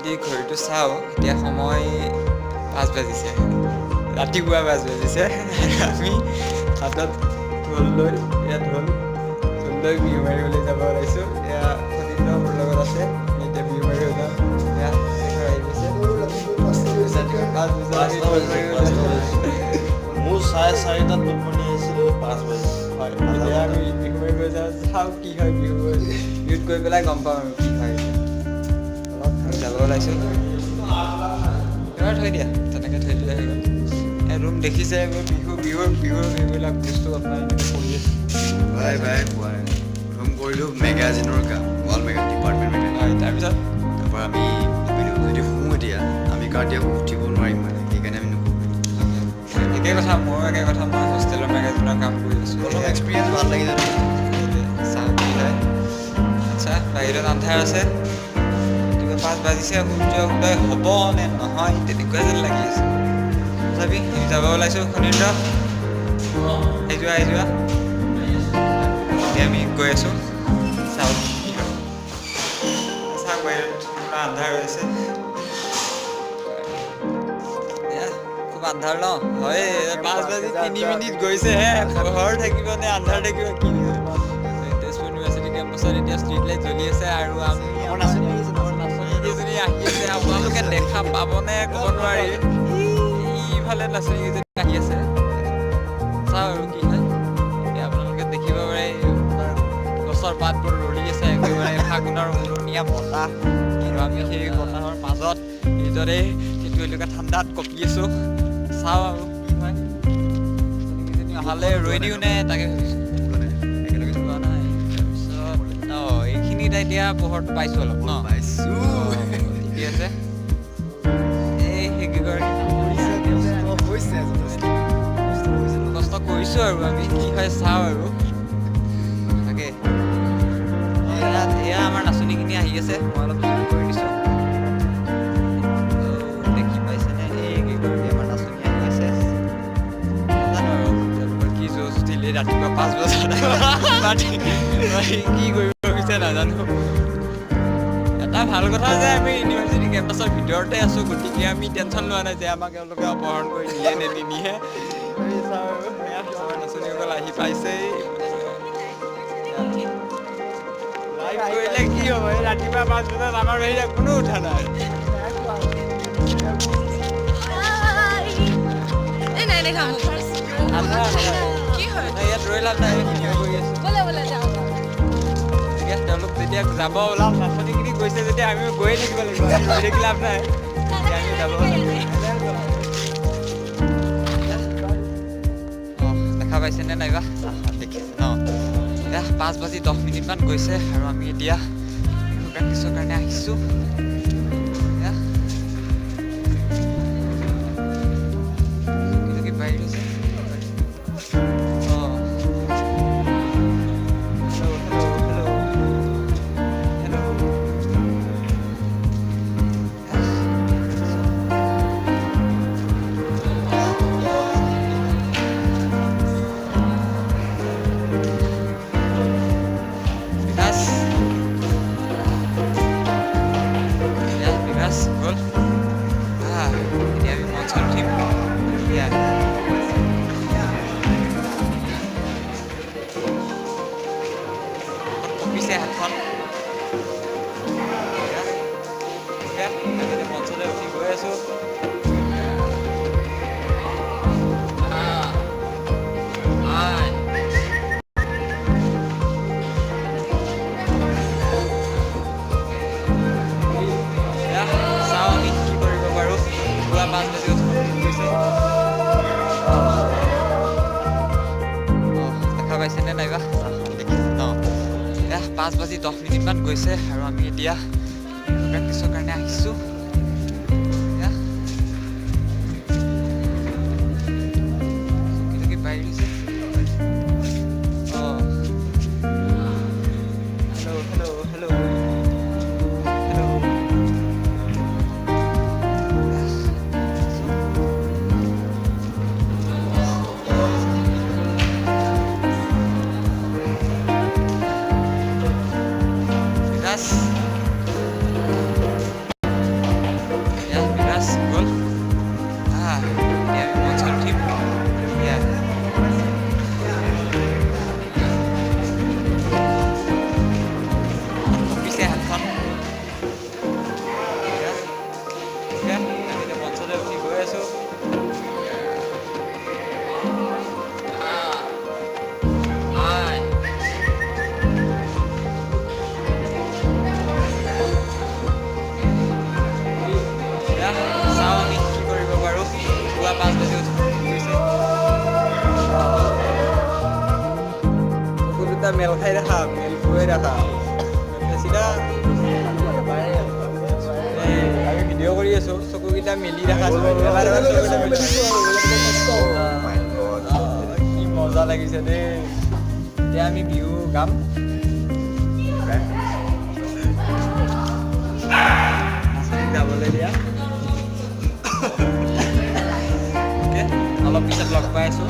যদি ঘড়ীটো চাওঁ এতিয়া সময় 5 বাজিছে, ৰাতিপুৱা 5 বাজিছে। আমি হাতত ঢোল লৈ ঢোল লৈ বিহু মাৰিবলৈ যাব ওলাইছোঁ। এয়া সতীৰ্থ মোৰ লগত আছে, এতিয়া বিহু মাৰিব যাম। এয়া আহি গৈছে। মোৰ 4:30 টোপনি আহিছিলোঁ, 5 বাজিছে। হয়, এতিয়া আমি বিহু মাৰিব যাওঁ। চাওঁ কি হয়, বিহুত গৈ পেলাই গম পাম আৰু কি হয়। অলপ যাব ওলাইছোঁ। এবাৰ থৈ দিয়া, তেনেকৈ থৈ দিলে হৈ গ'ল। ৰুম দেখিছে, বিহুৰ এইবিলাক বস্তু আপোনাৰ কৰি আছে। ভাই ৰুম কৰিলোঁ মেগাজিনৰ কাম, ৱাল ডিপাৰ্টমেণ্ট মেগাজিন। হয়, তাৰপিছত তাৰপৰা আমি ভাবিলোঁ যদি শুওঁ এতিয়া আমি কাৰণ এতিয়া উঠিব নোৱাৰিম মানে, সেইকাৰণে আমি নুশুলোঁ। একে কথা, মই হোষ্টেলৰ মেগাজিনৰ কাম কৰি আছোঁ। অলপ এক্সপিৰিয়েঞ্চ ভাল লাগিছে। চাওঁ কি হয়। আচ্ছা, বাহিৰত আন্ধাৰ আছে, ৰাতিপুৱা 5 বাজিছে। সূৰ্য উদয় হ'ব নে নহয় তেনেকুৱা যেন লাগি আছে। তথাপি আমি যাব ওলাইছোঁ। সুনীন্দ্ৰ, আহি যোৱা। এতিয়া আমি গৈ আছোঁ, চাওঁ কি হয়। চাওঁ, বাহিৰত পুৰা আন্ধাৰ হৈ আছে। খুব আন্ধাৰ ন? হয়, 5:03 গৈছেহে। পোহৰ থাকিব নে আন্ধাৰ থাকিব কি তেজপুৰ ইউনিভাৰ্চিটি কেম্পাছত এতিয়া ষ্ট্ৰীট লাইট জ্বলি আছে আৰু আমি নাচনীকেইজনী আহি আছে। আপোনালোকে দেখা পাবনে ক'ব নোৱাৰি। ইফালে নাচনীকেইজনী আহি আছে। চাওঁ আৰু কি হয়। এতিয়া আপোনালোকে দেখিব পাৰে গছৰ পাতবোৰ লৰি আছে, একেবাৰে ফাগুনৰ উৰণীয়া বতাহ। আৰু আমি সেই বতাহৰ মাজত নিজৰে এলেকা ঠাণ্ডাত কঁপি আছোঁ। চাওঁ আৰু কি হয়। নাচনীকেইজনী অহালে ৰৈ দিওঁ নে তাকে ভাবিছোঁ। একেলগে যোৱা নাই। তাৰপিছত এইখিনিত এতিয়া পোহৰটো পাইছোঁ অলপ ন? পাইছোঁ। ঠিকে আছে। এই সেইকেইগৰাকী কষ্ট কৰিছোঁ আৰু আমি কি হয় চাওঁ আৰু তাকে। এয়া আমাৰ নাচনীখিনি আহি আছে। মই অলপ জোৰ কৰি দিছোঁ। দেখি পাইছেনে? এইকেইগৰাকী আমাৰ নাচনী আহি আছে। নাজানো আৰু তেওঁলোকৰ কি যুঁজ দিলে ৰাতিপুৱা 5 বজাত কি কৰিব বিচাৰে নাজানো। এটা ভাল কথা যে আমি ইউনিভাৰ্চিটি কেম্পাছৰ ভিতৰতে আছোঁ, গতিকে আমি টেনশ্যন লোৱা নাই যে আমাক এওঁলোকে অপহৰণ কৰি নিয়ে নে নিনিয়ে। চাওঁ আৰু আমাৰ নাচনীসকল আহি পাইছেই। লাইভ কৰিলে কি হ'ব? এই ৰাতিপুৱা 5 বজাত আমাৰ বাহিৰে কোনো উঠা নাই। ইয়াত ৰৈ লাভ নাই, ভিডিঅ' কৰি আছোঁ। গতিকে তেওঁলোক যেতিয়া যাব ওলাম, নাচনীখিনি গৈছে যেতিয়া আমিও গৈয়ে থাকিব লাগিব। ৰৈ থাকি লাভ নাই। এতিয়া আমি যাব দেখা পাইছেনে নাইবা? দেখিছে ন? 5:10 গৈছে আৰু আমি এতিয়া বিহু প্ৰেক্টিছৰ কাৰণে আহিছোঁ। হাতখন মঞ্চলৈ উঠি গৈ আছোঁ। চাওঁ আমি কি কৰিব পাৰোঁ। পুৰা 5 বাজি গৈছে। দেখা পাইছেনে নাইবা? দেখিছে ন? 5:10 গৈছে আৰু আমি এতিয়া প্ৰেক্টিছৰ কাৰণে আহিছোঁ। মেল খাই দেখা মেল খুৱাই দেখা চিধা আমি ভিডিঅ' কৰি আছো চকুকেইটা মেলি দেখা কি মজা লাগিছে দেই এতিয়া আমি বিহু গাম যাবলৈ দিয়া অলপ পিছত লগ পাই আছো